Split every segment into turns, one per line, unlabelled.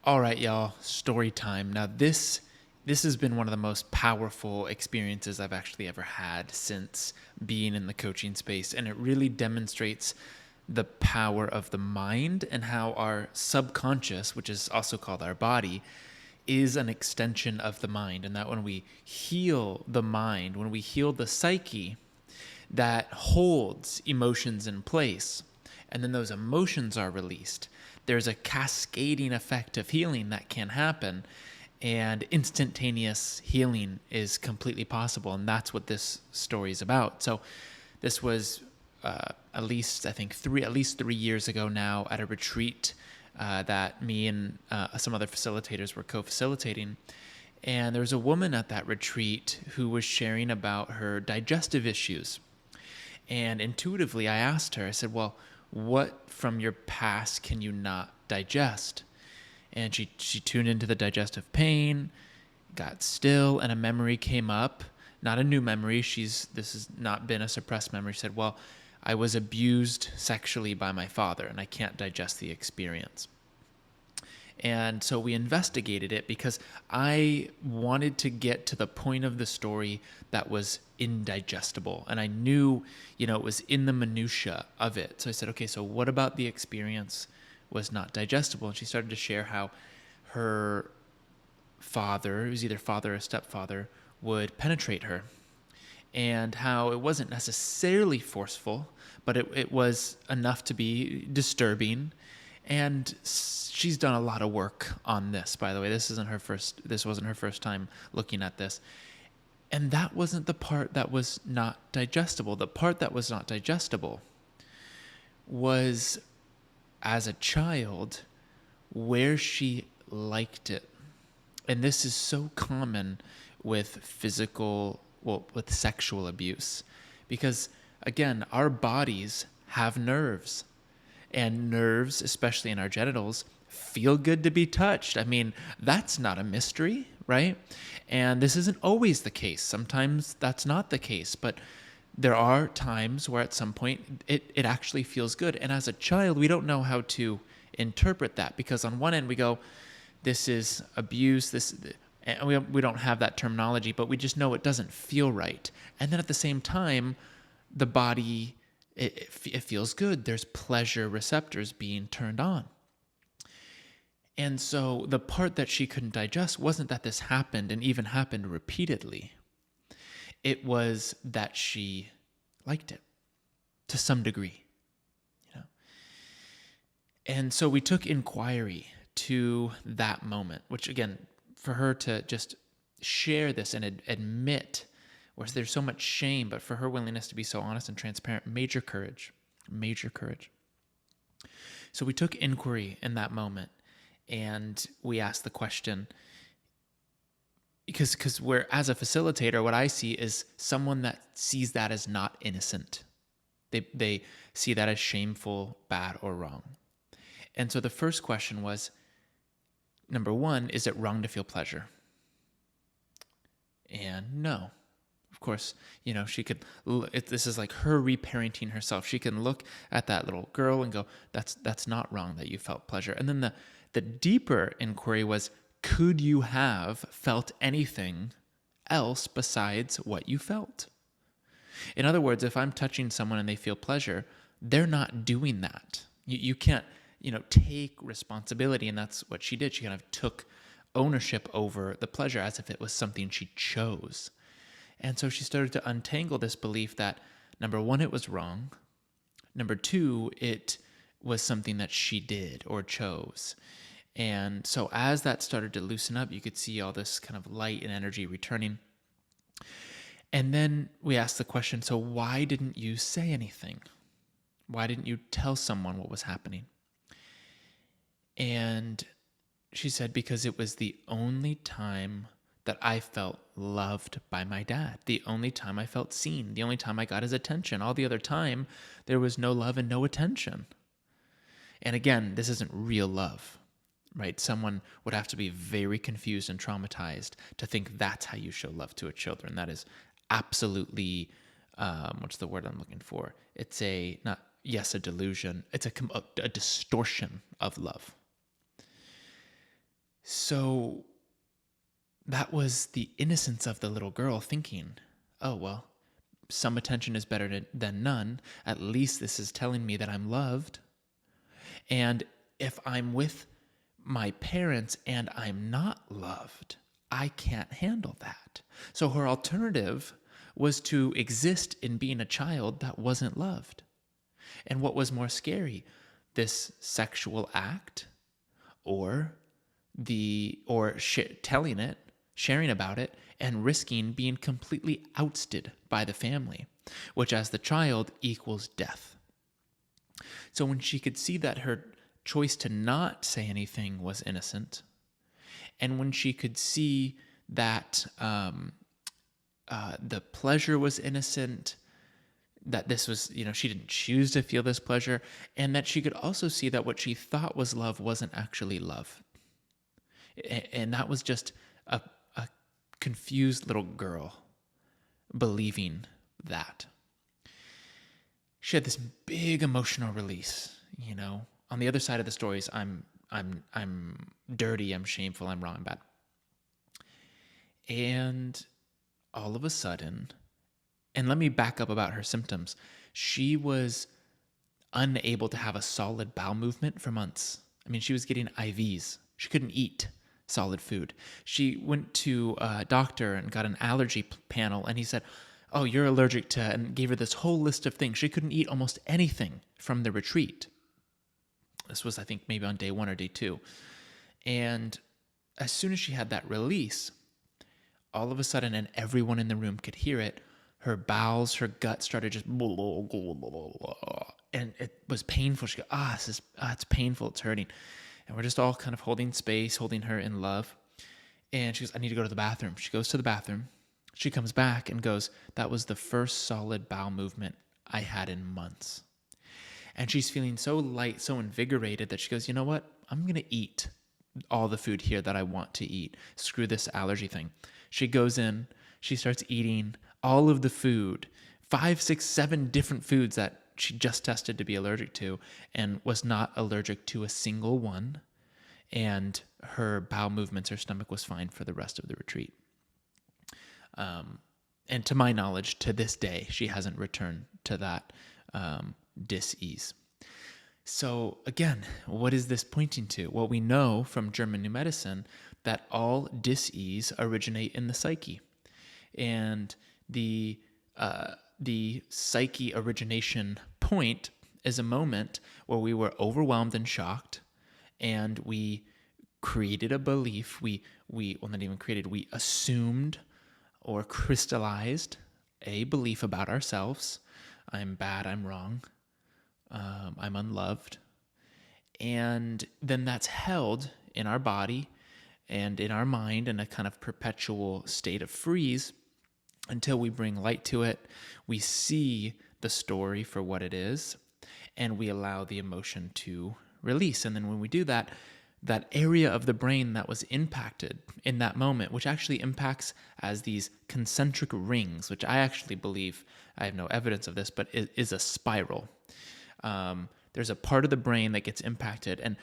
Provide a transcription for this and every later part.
All right, y'all, story time. Now this has been one of the most powerful experiences I've actually ever had since being in the coaching space, and it really demonstrates the power of the mind and how our subconscious, which is also called our body, is an extension of the mind, and that when we heal the mind, when we heal the psyche that holds emotions in place, and then those emotions are released, there's a cascading effect of healing that can happen, and instantaneous healing is completely possible. And that's what this story is about. So this was at least, I think, at least 3 years ago now, at a retreat that me and some other facilitators were co-facilitating. And there was a woman at that retreat who was sharing about her digestive issues. And intuitively, I asked her, I said, well, what from your past can you not digest? And she tuned into the digestive pain, got still, and a memory came up. Not a new memory. This has not been a suppressed memory. She said, well, I was abused sexually by my father, and I can't digest the experience. And so we investigated it because I wanted to get to the point of the story that was indigestible. And I knew, it was in the minutia of it. So I said, okay, so what about the experience was not digestible? And she started to share how her father, it was either father or stepfather, would penetrate her. And how it wasn't necessarily forceful, but it was enough to be disturbing. And she's done a lot of work on this, by the way. This wasn't her first time looking at this. And that wasn't the part that was not digestible. The part that was not digestible was, as a child, where she liked it. And this is so common with with sexual abuse. Because, again, our bodies have nerves. And nerves, especially in our genitals, feel good to be touched. I mean, that's not a mystery, right? And this isn't always the case. Sometimes that's not the case. But there are times where at some point it actually feels good. And as a child, we don't know how to interpret that. Because on one end we go, this is abuse, and we don't have that terminology, but we just know it doesn't feel right. And then at the same time, the body... It feels good. There's pleasure receptors being turned on. And so the part that she couldn't digest wasn't that this happened and even happened repeatedly. It was that she liked it to some degree. And so we took inquiry to that moment, which, again, for her to just share this and admit, where there's so much shame, but for her willingness to be so honest and transparent, major courage. So we took inquiry in that moment, and we asked the question, because as a facilitator, what I see is someone that sees that as not innocent. They see that as shameful, bad, or wrong. And so the first question was, number one, is it wrong to feel pleasure? And no. Of course, she could, this is like her reparenting herself. She can look at that little girl and go, that's not wrong that you felt pleasure. And then the deeper inquiry was, could you have felt anything else besides what you felt? In other words, if I'm touching someone and they feel pleasure, they're not doing that. You can't, take responsibility. And that's what she did. She kind of took ownership over the pleasure as if it was something she chose. And so she started to untangle this belief that, number one, it was wrong. Number two, it was something that she did or chose. And so as that started to loosen up, you could see all this kind of light and energy returning. And then we asked the question, so why didn't you say anything? Why didn't you tell someone what was happening? And she said, because it was the only time that I felt loved by my dad. The only time I felt seen. The only time I got his attention. All the other time, there was no love and no attention. And again, this isn't real love, right? Someone would have to be very confused and traumatized to think that's how you show love to a children. That is absolutely, what's the word I'm looking for? It's a delusion. It's a distortion of love. So that was the innocence of the little girl thinking, oh, well, some attention is better than none. At least this is telling me that I'm loved. And if I'm with my parents and I'm not loved, I can't handle that. So her alternative was to exist in being a child that wasn't loved. And what was more scary, this sexual act or telling it, sharing about it, and risking being completely ousted by the family, which as the child equals death. So when she could see that her choice to not say anything was innocent, and when she could see that the pleasure was innocent, that this was, she didn't choose to feel this pleasure, and that she could also see that what she thought was love wasn't actually love. And that was just a confused little girl believing that. She had this big emotional release, On the other side of the stories, I'm dirty, I'm shameful, I'm wrong, I'm bad. And all of a sudden, and let me back up about her symptoms. She was unable to have a solid bowel movement for months. I mean, she was getting IVs. She couldn't eat solid food. She went to a doctor and got an allergy panel, and he said, oh, you're allergic to, and gave her this whole list of things. She couldn't eat almost anything from the retreat. This was, I think, maybe on day 1 or day 2. And as soon as she had that release, all of a sudden, and everyone in the room could hear it, her bowels, her gut started just, and it was painful. She goes, it's painful, it's hurting. And we're just all kind of holding space, holding her in love. And she goes, I need to go to the bathroom. She goes to the bathroom. She comes back and goes, that was the first solid bowel movement I had in months. And she's feeling so light, so invigorated that she goes, you know what? I'm going to eat all the food here that I want to eat. Screw this allergy thing. She goes in, she starts eating all of the food, 5, 6, 7 different foods that she just tested to be allergic to and was not allergic to a single one. And her bowel movements, her stomach was fine for the rest of the retreat. And to my knowledge, to this day, she hasn't returned to that dis-ease. So again, what is this pointing to? Well, we know from German New Medicine that all dis-ease originate in the psyche. And the psyche origination point is a moment where we were overwhelmed and shocked, and we created a belief. We assumed or crystallized a belief about ourselves. I'm bad, I'm wrong, I'm unloved. And then that's held in our body and in our mind in a kind of perpetual state of freeze until we bring light to it. We see the story for what it is, and we allow the emotion to release. And then when we do that, that area of the brain that was impacted in that moment, which actually impacts as these concentric rings, which I actually believe, I have no evidence of this, but it is a spiral. There's a part of the brain that gets impacted, and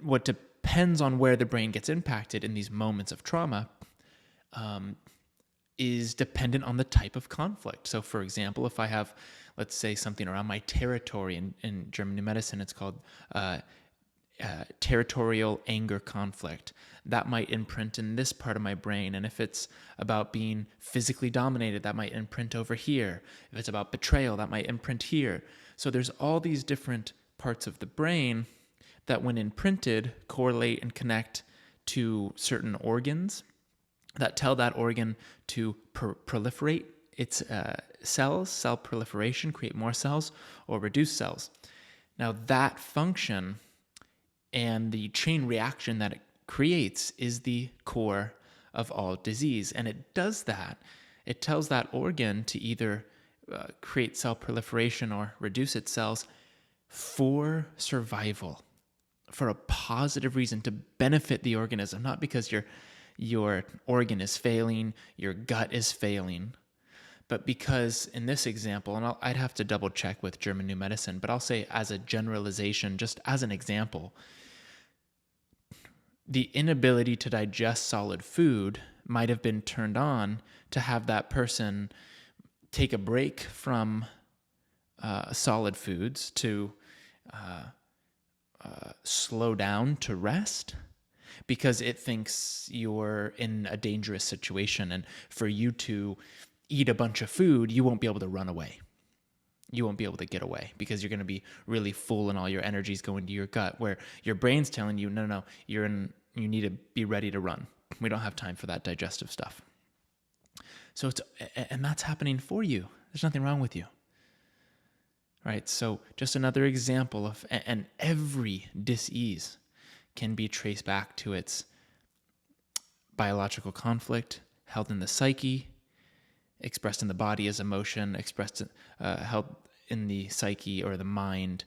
what depends on where the brain gets impacted in these moments of trauma is dependent on the type of conflict. So for example, if I have, let's say, something around my territory, in German New Medicine, it's called territorial anger conflict, that might imprint in this part of my brain. And if it's about being physically dominated, that might imprint over here. If it's about betrayal, that might imprint here. So there's all these different parts of the brain that, when imprinted, correlate and connect to certain organs that tell that organ to proliferate its cells, cell proliferation, create more cells, or reduce cells. Now that function and the chain reaction that it creates is the core of all disease. And it does that. It tells that organ to either create cell proliferation or reduce its cells for survival, for a positive reason, to benefit the organism, not because your organ is failing, your gut is failing, but because in this example, and I'd have to double check with German New Medicine, but I'll say as a generalization, just as an example, the inability to digest solid food might have been turned on to have that person take a break from solid foods to slow down to rest, because it thinks you're in a dangerous situation. And for you to eat a bunch of food, you won't be able to run away. You won't be able to get away because you're going to be really full and all your energy's going to your gut, where your brain's telling you, no, you need to be ready to run. We don't have time for that digestive stuff. So and that's happening for you. There's nothing wrong with you. Right? So just another example of, and every dis-ease can be traced back to its biological conflict held in the psyche, expressed in the body as emotion, held in the psyche or the mind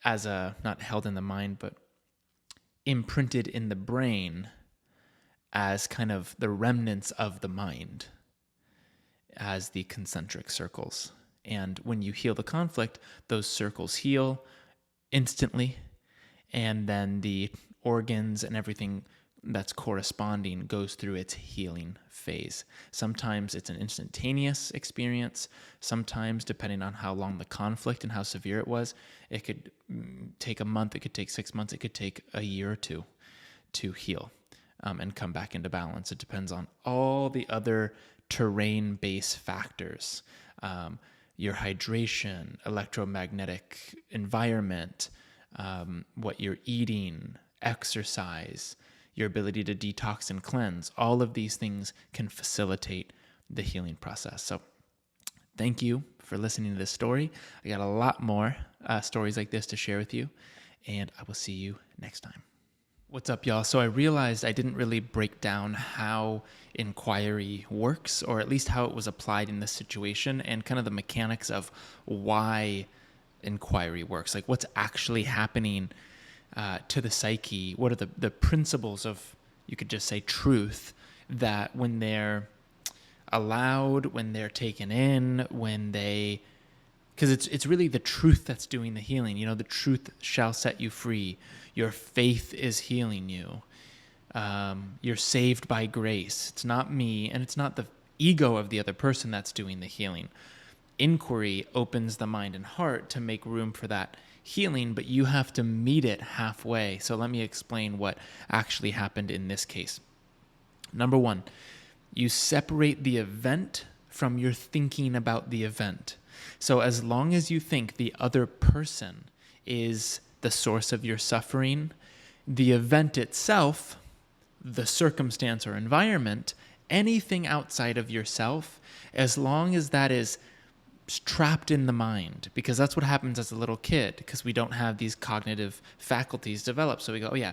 as not held in the mind, but imprinted in the brain as kind of the remnants of the mind, as the concentric circles. And when you heal the conflict, those circles heal instantly, and then the organs and everything that's corresponding goes through its healing phase. Sometimes it's an instantaneous experience. Sometimes, depending on how long the conflict and how severe it was, it could take a month, it could take 6 months, it could take a year or two to heal and come back into balance. It depends on all the other terrain-based factors. Your hydration, electromagnetic environment, what you're eating, exercise, your ability to detox and cleanse. All of these things can facilitate the healing process. So thank you for listening to this story. I got a lot more stories like this to share with you, and I will see you next time. What's up, y'all? So I realized I didn't really break down how inquiry works, or at least how it was applied in this situation, and kind of the mechanics of why inquiry works. Like, what's actually happening to the psyche? What are the principles of, you could just say, truth, that when they're allowed, when they're taken in, because it's really the truth that's doing the healing. You know, the truth shall set you free. Your faith is healing you. You're saved by grace. It's not me, and it's not the ego of the other person that's doing the healing. Inquiry opens the mind and heart to make room for that healing, but you have to meet it halfway. So let me explain what actually happened in this case. Number one, you separate the event from your thinking about the event. So as long as you think the other person is the source of your suffering, the event itself, the circumstance or environment, anything outside of yourself, as long as that is trapped in the mind, because that's what happens as a little kid, because we don't have these cognitive faculties developed. So we go, oh yeah,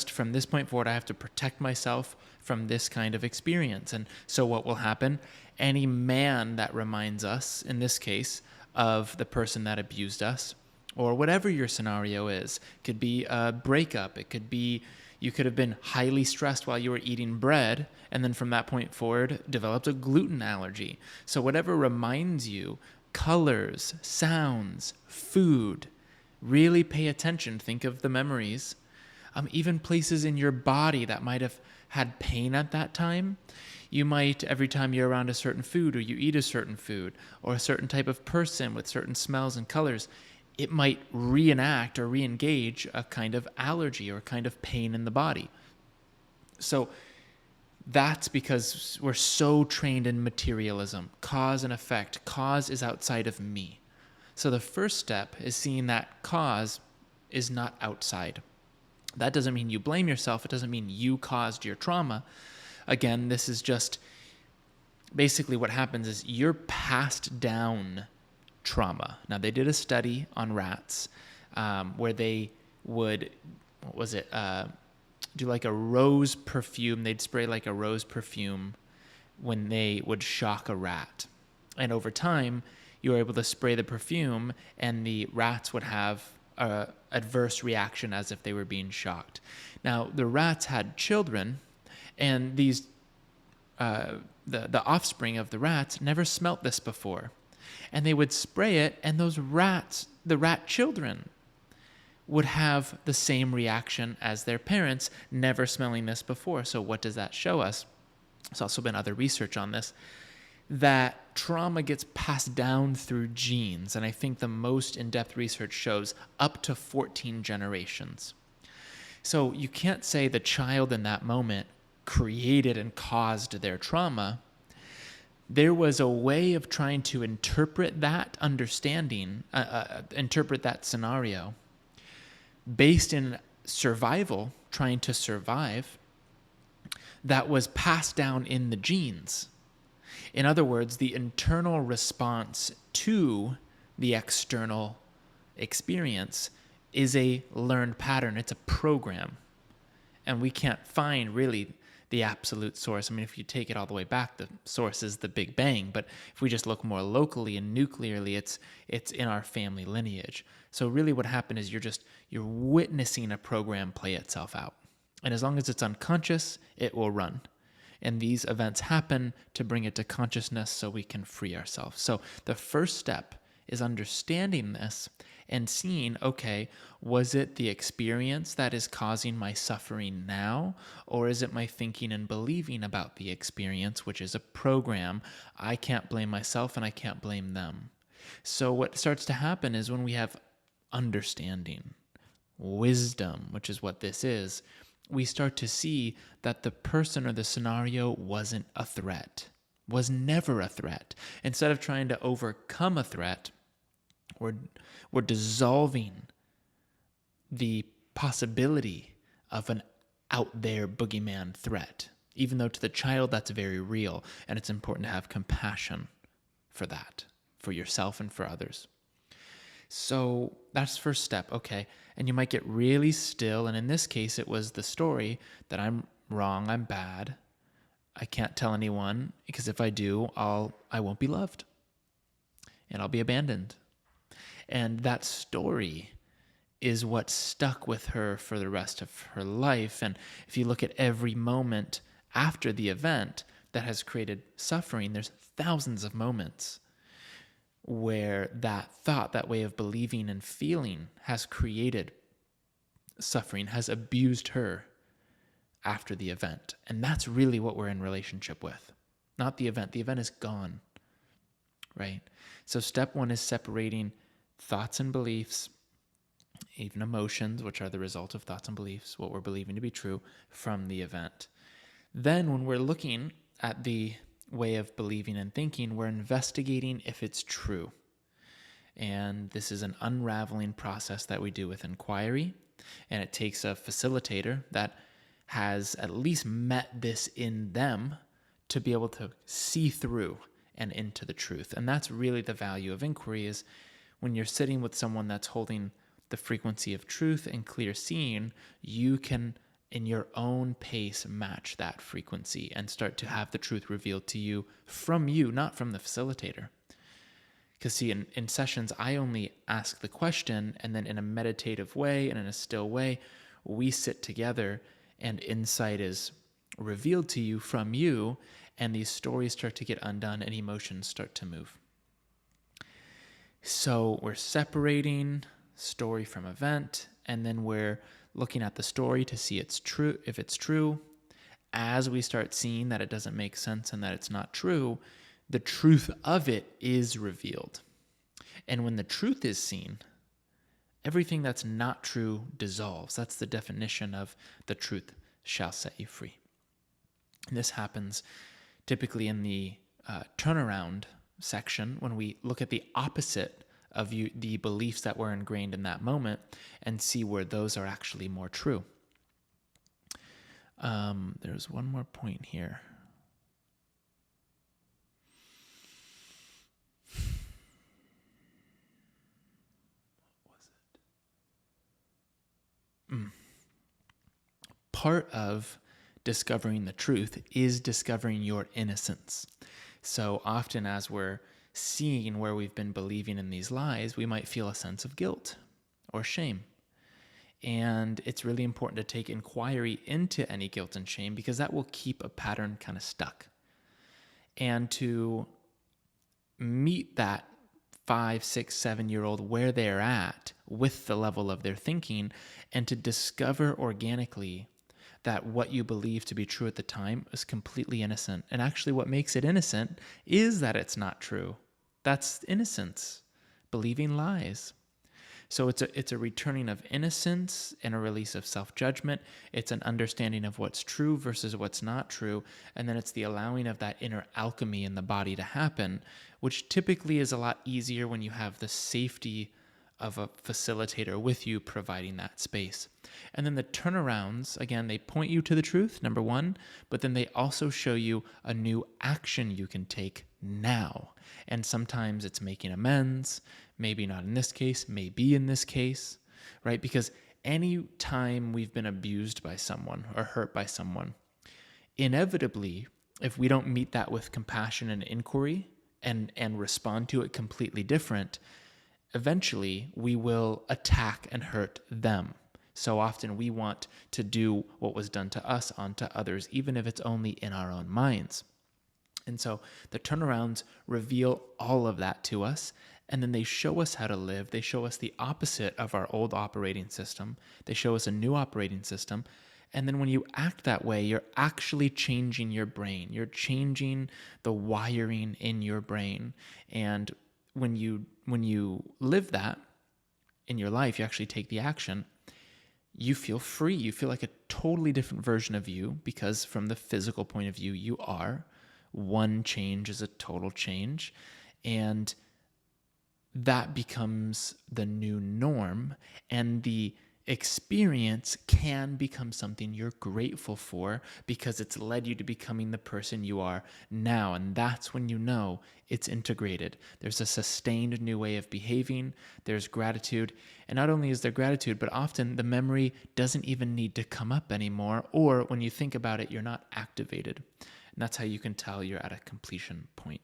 from this point forward, I have to protect myself from this kind of experience. And so what will happen? Any man that reminds us, in this case, of the person that abused us, or whatever your scenario is, could be a breakup. It could be you could have been highly stressed while you were eating bread, and then from that point forward, developed a gluten allergy. So whatever reminds you, colors, sounds, food, really pay attention. Think of the memories. Even places in your body that might have had pain at that time. You might, every time you're around a certain food, or you eat a certain food, or a certain type of person with certain smells and colors, it might reenact or re-engage a kind of allergy or a kind of pain in the body. So that's because we're so trained in materialism, cause and effect. Cause is outside of me. So the first step is seeing that cause is not outside. That doesn't mean you blame yourself. It doesn't mean you caused your trauma. Again, this is just basically what happens is you're passed down trauma. Now, they did a study on rats where they would, do like a rose perfume. They'd spray like a rose perfume when they would shock a rat. And over time, you were able to spray the perfume, and the rats would have a adverse reaction as if they were being shocked. Now, the rats had children, and these the offspring of the rats never smelt this before. And they would spray it, and those rats, the rat children, would have the same reaction as their parents, never smelling this before. So what does that show us? There's also been other research on this, that trauma gets passed down through genes. And I think the most in-depth research shows up to 14 generations. So you can't say the child in that moment created and caused their trauma. There was a way of trying to interpret that understanding, interpret that scenario based in survival, trying to survive, that was passed down in the genes. In other words, the internal response to the external experience is a learned pattern. It's a program. And we can't find really the absolute source. I mean, if you take it all the way back, the source is the Big Bang. But if we just look more locally and nuclearly, it's in our family lineage. So really what happened is you're witnessing a program play itself out. And as long as it's unconscious, it will run. And these events happen to bring it to consciousness so we can free ourselves. So the first step is understanding this and seeing, okay, was it the experience that is causing my suffering now? Or is it my thinking and believing about the experience, which is a program? I can't blame myself and I can't blame them. So what starts to happen is when we have understanding, wisdom, which is what this is, we start to see that the person or the scenario wasn't a threat, was never a threat. Instead of trying to overcome a threat, we're dissolving the possibility of an out there boogeyman threat, even though to the child that's very real, and it's important to have compassion for that, for yourself and for others. So that's first step, okay. And you might get really still, and in this case, it was the story that I'm wrong, I'm bad, I can't tell anyone, because if I do, I won't be loved, and I'll be abandoned. And that story is what stuck with her for the rest of her life. And if you look at every moment after the event that has created suffering, there's thousands of moments where that thought, that way of believing and feeling has created suffering, has abused her after the event. And that's really what we're in relationship with, not the event. The event is gone, right? So step one is separating thoughts and beliefs, even emotions, which are the result of thoughts and beliefs, what we're believing to be true, from the event. Then when we're looking at the way of believing and thinking, we're investigating if it's true. And this is an unraveling process that we do with inquiry. And it takes a facilitator that has at least met this in them to be able to see through and into the truth. And that's really the value of inquiry, is when you're sitting with someone that's holding the frequency of truth and clear seeing, you can, in your own pace, match that frequency and start to have the truth revealed to you, not from the facilitator. Because see, in sessions, I only ask the question, and then in a meditative way and in a still way, we sit together and insight is revealed to you from you, and these stories start to get undone and emotions start to move. So we're separating story from event, and then we're looking at the story to see if it's true. As we start seeing that it doesn't make sense and that it's not true, the truth of it is revealed. And when the truth is seen, everything that's not true dissolves. That's the definition of the truth shall set you free. And this happens typically in the turnaround section, when we look at the opposite of the beliefs that were ingrained in that moment and see where those are actually more true. There's one more point here. What was it? Part of discovering the truth is discovering your innocence. So often as we're seeing where we've been believing in these lies, we might feel a sense of guilt or shame. And it's really important to take inquiry into any guilt and shame, because that will keep a pattern kind of stuck. And to meet that 5, 6, 7-year-old where they're at with the level of their thinking, and to discover organically that what you believe to be true at the time is completely innocent. And actually, what makes it innocent is that it's not true. That's innocence, believing lies. So it's a returning of innocence and a release of self-judgment. It's an understanding of what's true versus what's not true. And then it's the allowing of that inner alchemy in the body to happen, which typically is a lot easier when you have the safety of a facilitator with you providing that space. And then the turnarounds, again, they point you to the truth, number one, but then they also show you a new action you can take now. And sometimes it's making amends, maybe not in this case, maybe in this case, right? Because any time we've been abused by someone or hurt by someone, inevitably, if we don't meet that with compassion and inquiry and respond to it completely different, eventually we will attack and hurt them. So often we want to do what was done to us onto others, even if it's only in our own minds. And so the turnarounds reveal all of that to us, and then they show us how to live. They show us the opposite of our old operating system. They show us a new operating system. And then when you act that way, you're actually changing your brain. You're changing the wiring in your brain. And when you live that in your life, you actually take the action, you feel free. You feel like a totally different version of you, because from the physical point of view, you are. One change is a total change. And that becomes the new norm. And the experience can become something you're grateful for, because it's led you to becoming the person you are now. And that's when you know it's integrated. There's a sustained new way of behaving. There's gratitude. And not only is there gratitude, but often the memory doesn't even need to come up anymore. Or when you think about it, you're not activated. And that's how you can tell you're at a completion point.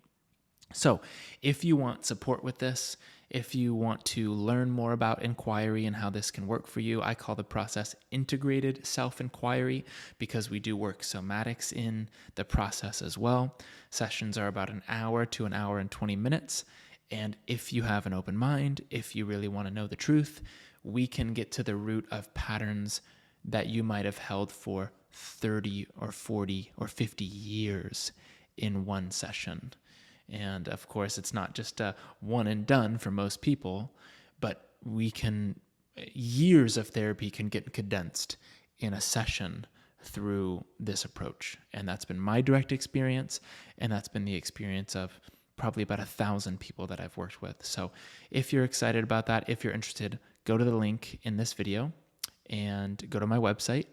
So if you want support with this, if you want to learn more about inquiry and how this can work for you, I call the process integrated self-inquiry, because we do work somatics in the process as well. Sessions are about an hour to an hour and 20 minutes. And if you have an open mind, if you really want to know the truth, we can get to the root of patterns that you might have held for 30 or 40 or 50 years in one session. And of course, it's not just a one and done for most people, but years of therapy can get condensed in a session through this approach. And that's been my direct experience. And that's been the experience of probably about 1,000 people that I've worked with. So if you're excited about that, if you're interested, go to the link in this video and go to my website,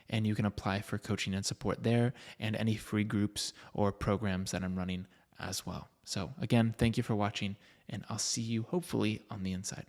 and you can apply for coaching and support there, and any free groups or programs that I'm running as well. So again, thank you for watching, and I'll see you hopefully on the inside.